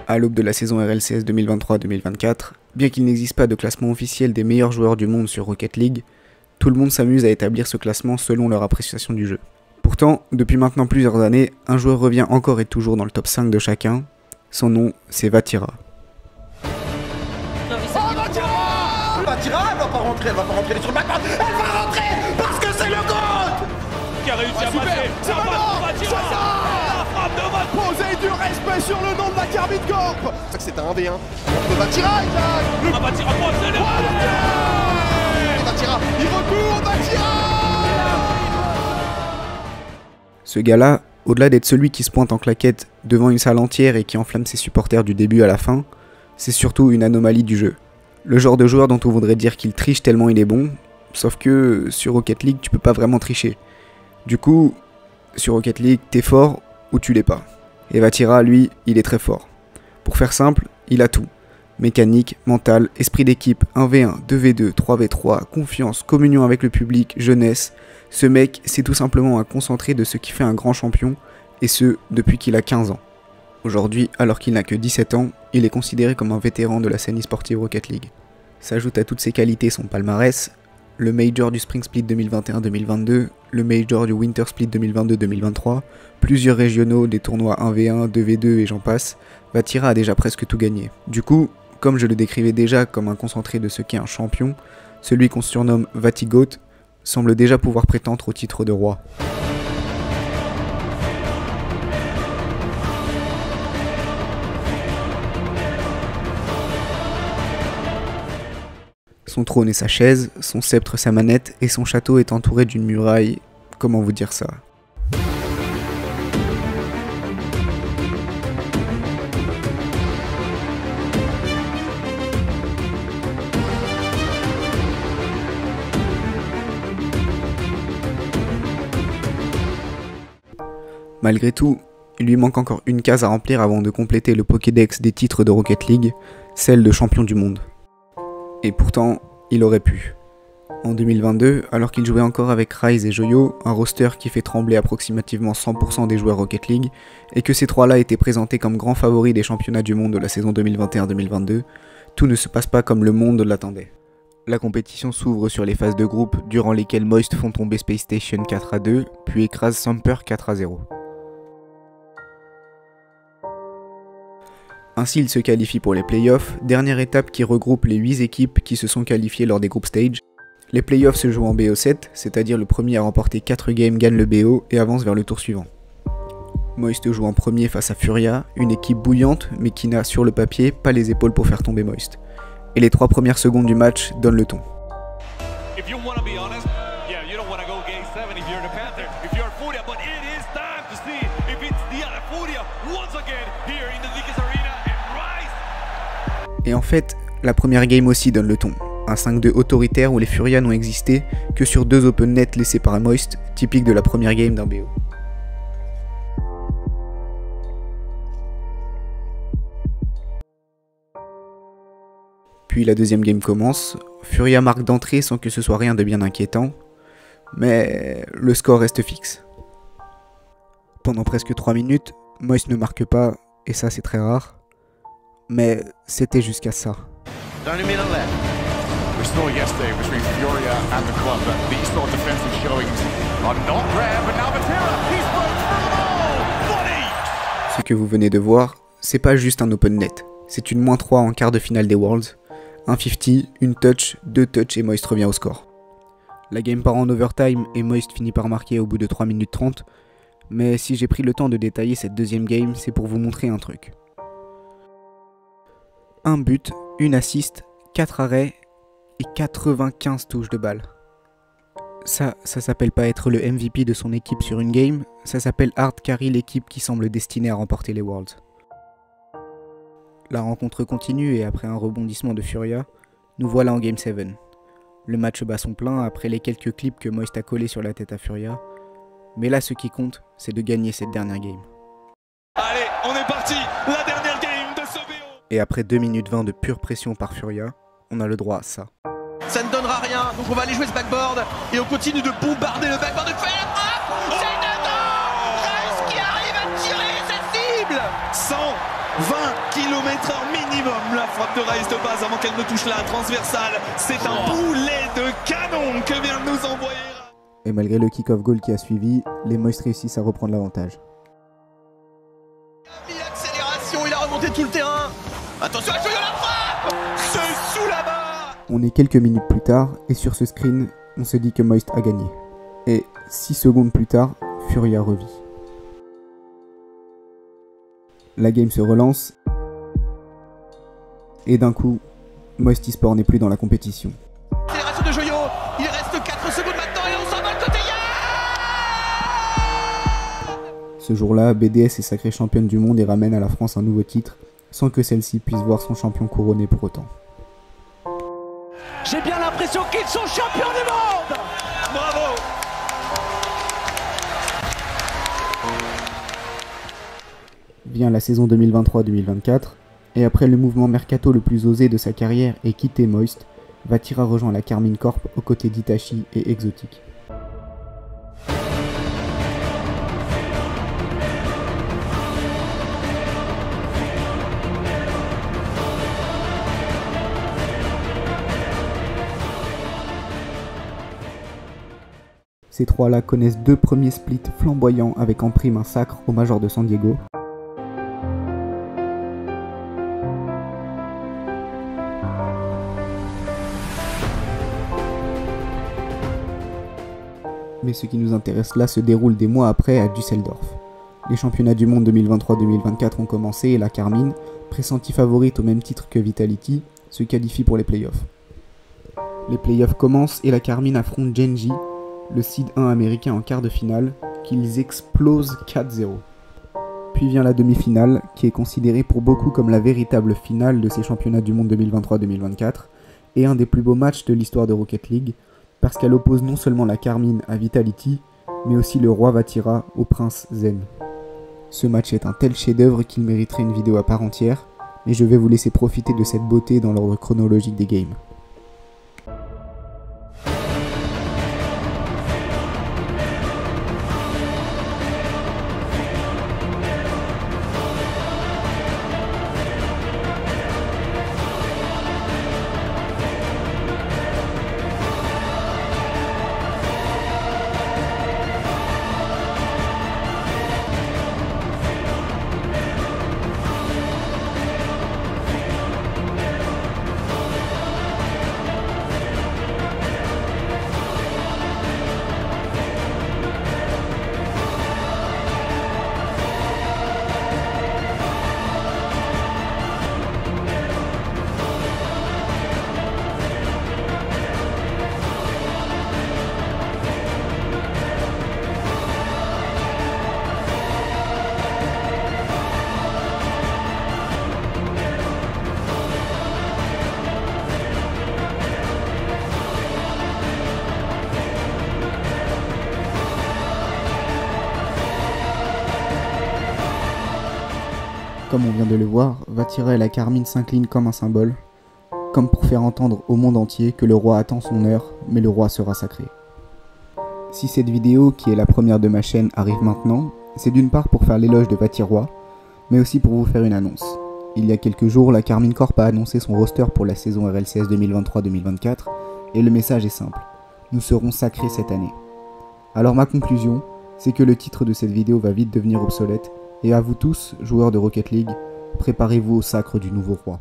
À l'aube de la saison RLCS 2023-2024, bien qu'il n'existe pas de classement officiel des meilleurs joueurs du monde sur Rocket League, tout le monde s'amuse à établir ce classement selon leur appréciation du jeu. Pourtant, depuis maintenant plusieurs années, un joueur revient encore et toujours dans le top 5 de chacun. Son nom, c'est Vatira. Vatira, elle va pas rentrer sur le backboard, elle va rentrer parce que c'est le GOAT qui a réussi à passer. C'est Vatira, la frappe de Vatira. Posez du respect sur le nom de la Carbide Corp. C'est un 1v1 contre Vatira, Isaac. Vatira pointe, Vatira, il recourt, Vatira. Ce gars-là, au-delà d'être celui qui se pointe en claquette devant une salle entière et qui enflamme ses supporters du début à la fin, c'est surtout une anomalie du jeu. Le genre de joueur dont on voudrait dire qu'il triche tellement il est bon, sauf que sur Rocket League tu peux pas vraiment tricher. Du coup, sur Rocket League t'es fort ou tu l'es pas. Et Vatira, lui, il est très fort. Pour faire simple, il a tout. Mécanique, mental, esprit d'équipe, 1v1, 2v2, 3v3, confiance, communion avec le public, jeunesse. Ce mec, c'est tout simplement un concentré de ce qui fait un grand champion, et ce, depuis qu'il a 15 ans. Aujourd'hui, alors qu'il n'a que 17 ans, il est considéré comme un vétéran de la scène e-sportive Rocket League. S'ajoute à toutes ses qualités son palmarès, le Major du Spring Split 2021-2022, le Major du Winter Split 2022-2023, plusieurs régionaux, des tournois 1v1, 2v2 et j'en passe. Vatira a déjà presque tout gagné. Du coup, comme je le décrivais déjà comme un concentré de ce qu'est un champion, celui qu'on surnomme Vatigoat semble déjà pouvoir prétendre au titre de roi. Son trône est sa chaise, son sceptre sa manette, et son château est entouré d'une muraille. Comment vous dire ça ? Malgré tout, il lui manque encore une case à remplir avant de compléter le Pokédex des titres de Rocket League, celle de champion du monde. Et pourtant, il aurait pu. En 2022, alors qu'il jouait encore avec Rise et Joyo, un roster qui fait trembler approximativement 100% des joueurs Rocket League, et que ces trois-là étaient présentés comme grands favoris des championnats du monde de la saison 2021-2022, tout ne se passe pas comme le monde l'attendait. La compétition s'ouvre sur les phases de groupe, durant lesquelles Moist font tomber Space Station 4-2, puis écrase Samper 4-0. Ainsi, il se qualifie pour les playoffs, dernière étape qui regroupe les 8 équipes qui se sont qualifiées lors des group stages. Les playoffs se jouent en BO7, c'est-à-dire le premier à remporter 4 games gagne le BO et avance vers le tour suivant. Moist joue en premier face à Furia, une équipe bouillante mais qui n'a sur le papier pas les épaules pour faire tomber Moist. Et les 3 premières secondes du match donnent le ton. Et en fait, la première game aussi donne le ton. Un 5-2 autoritaire où les Furia n'ont existé que sur 2 open nets laissés par Moist, typique de la première game d'un BO. Puis la deuxième game commence, Furia marque d'entrée sans que ce soit rien de bien inquiétant, mais le score reste fixe. Pendant presque 3 minutes, Moist ne marque pas, et ça c'est très rare. Mais c'était jusqu'à ça. Ce que vous venez de voir, c'est pas juste un open net, c'est une -3 en quart de finale des Worlds, un 50, une touch, 2 touches et Moist revient au score. La game part en overtime et Moist finit par marquer au bout de 3 minutes 30, mais si j'ai pris le temps de détailler cette deuxième game, c'est pour vous montrer un truc. 1 but, une assist, 4 arrêts et 95 touches de balle. Ça s'appelle pas être le MVP de son équipe sur une game, ça s'appelle hard carry l'équipe qui semble destinée à remporter les Worlds. La rencontre continue et après un rebondissement de Furia, nous voilà en Game 7. Le match bat son plein après les quelques clips que Moist a collés sur la tête à Furia, mais là ce qui compte, c'est de gagner cette dernière game. Allez, on est parti, la dernière game de ce BO. Et après 2 minutes 20 de pure pression par Furia, on a le droit à ça. Ça ne donnera rien, donc on va aller jouer ce backboard et on continue de bombarder le backboard de fer. C'est dedans. Rice qui arrive à tirer cette cible. 100 20 km/h minimum. La frappe de Raïs de base avant qu'elle ne touche la transversale. C'est un boulet de canon que vient de nous envoyer. Et malgré le kick-off goal qui a suivi, les Moist réussissent à reprendre l'avantage. Accélération, il a remonté tout le terrain. Attention, la frappe. C'est sous la barre. On est quelques minutes plus tard, et sur ce screen, on se dit que Moist a gagné. Et 6 secondes plus tard, Furia revit. La game se relance, et d'un coup, Moist eSport n'est plus dans la compétition. Accélération de Joyo, il reste 4 secondes maintenant et on s'en va le côté Ce jour-là, BDS est sacrée championne du monde et ramène à la France un nouveau titre, sans que celle-ci puisse voir son champion couronné pour autant. J'ai bien l'impression qu'ils sont champions du monde. Bravo. Vient la saison 2023-2024, et après le mouvement mercato le plus osé de sa carrière et quitter Moist, Vatira rejoint la Karmine Corp aux côtés d'Itachi et Exotic. Ces trois-là connaissent 2 premiers splits flamboyants avec en prime un sacre au Major de San Diego. Mais ce qui nous intéresse là se déroule des mois après à Düsseldorf. Les championnats du monde 2023-2024 ont commencé et la Karmine, pressentie favorite au même titre que Vitality, se qualifie pour les playoffs. Les playoffs commencent et la Karmine affronte Genji, le seed 1 américain en quart de finale, qu'ils explosent 4-0. Puis vient la demi-finale, qui est considérée pour beaucoup comme la véritable finale de ces championnats du monde 2023-2024, et un des plus beaux matchs de l'histoire de Rocket League, parce qu'elle oppose non seulement la Karmine à Vitality, mais aussi le roi Vatira au prince Zen. Ce match est un tel chef-d'œuvre qu'il mériterait une vidéo à part entière, mais je vais vous laisser profiter de cette beauté dans l'ordre chronologique des games. Comme on vient de le voir, Vatira et la Karmine s'inclinent comme un symbole, comme pour faire entendre au monde entier que le roi attend son heure, mais le roi sera sacré. Si cette vidéo, qui est la première de ma chaîne, arrive maintenant, c'est d'une part pour faire l'éloge de Vatirois, mais aussi pour vous faire une annonce. Il y a quelques jours, la Karmine Corp a annoncé son roster pour la saison RLCS 2023-2024, et le message est simple, nous serons sacrés cette année. Alors ma conclusion, c'est que le titre de cette vidéo va vite devenir obsolète, et à vous tous, joueurs de Rocket League, préparez-vous au sacre du nouveau roi.